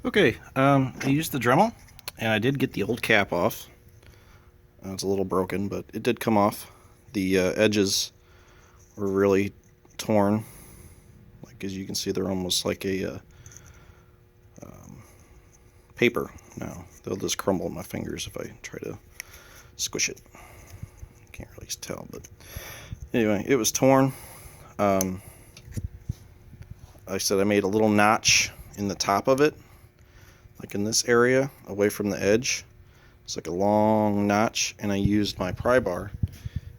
Okay, I used the Dremel, and I did get the old cap off. It's a little broken, but it did come off. The edges were really torn. Like, as you can see, they're almost like a paper now. They'll just crumble in my fingers if I try to squish it. Can't really tell, but anyway, it was torn. I said I made a little notch in the top of it, like in this area, away from the edge. It's like a long notch, and I used my pry bar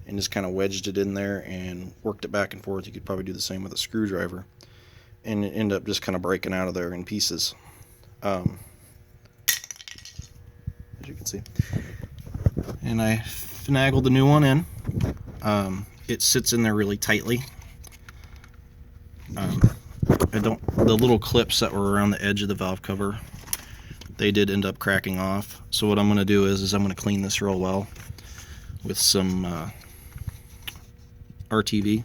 and just kind of wedged it in there and worked it back and forth. You could probably do the same with a screwdriver, and it ended up just kind of breaking out of there in pieces. As you can see, and I finagled the new one in. It sits in there really tightly. The little clips that were around the edge of the valve cover, they did end up cracking off. So what I'm going to do is I'm going to clean this real well with some RTV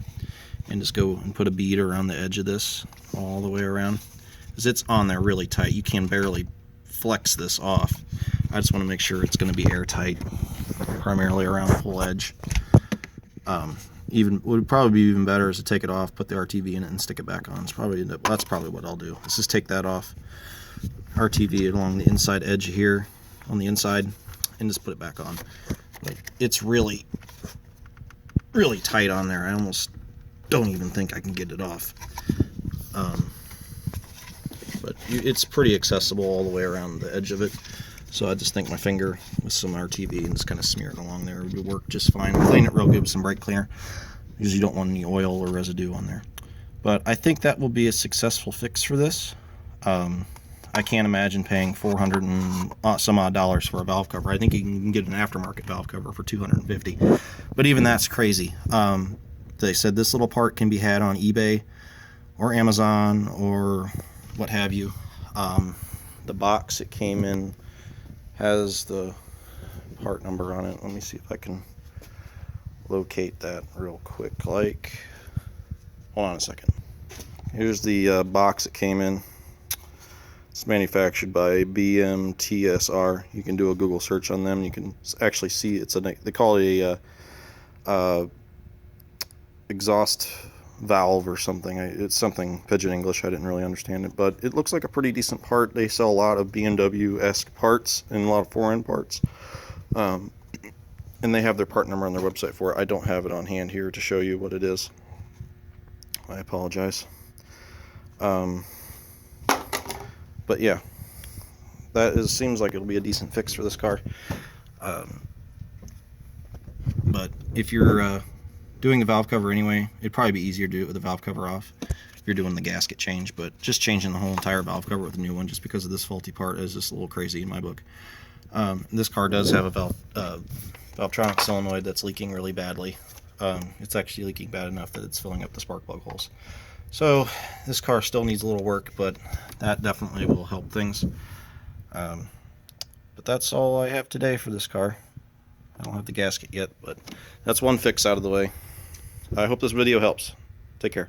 and just go and put a bead around the edge of this all the way around, because it's on there really tight. You can barely flex this off. I just want to make sure it's going to be airtight, primarily around the whole edge. Would probably be even better is to take it off, put the RTV in it, and stick it back on. That's probably what I'll do. Let's just take that off, RTV along the inside edge here, on the inside, and just put it back on. Like, it's really, really tight on there. I almost don't even think I can get it off. But it's pretty accessible all the way around the edge of it. So I just think my finger with some RTV and just kind of smear it along there would work just fine. Clean it real good with some brake cleaner, because you don't want any oil or residue on there. But I think that will be a successful fix for this. I can't imagine paying $400 and some odd dollars for a valve cover. I think you can get an aftermarket valve cover for $250, but even that's crazy. They said this little part can be had on eBay or Amazon or what have you. The box it came in has the part number on it. Let me see if I can locate that real quick. Hold on a second. Here's the box it came in. It's manufactured by BMTSR. You can do a Google search on them. You can actually see they call it a exhaust valve or something. It's something Pidgin English. I didn't really understand it, but it looks like a pretty decent part. They sell a lot of BMW-esque parts and a lot of foreign parts, and they have their part number on their website for it. I don't have it on hand here to show you what it is. I apologize. But yeah, seems like it'll be a decent fix for this car. But if you're doing the valve cover anyway, it'd probably be easier to do it with the valve cover off if you're doing the gasket change. But just changing the whole entire valve cover with a new one just because of this faulty part is just a little crazy in my book. This car does have a Valvetronic solenoid that's leaking really badly. It's actually leaking bad enough that it's filling up the spark plug holes. So this car still needs a little work, but that definitely will help things. But that's all I have today for this car. I don't have the gasket yet, but that's one fix out of the way. I hope this video helps. Take care.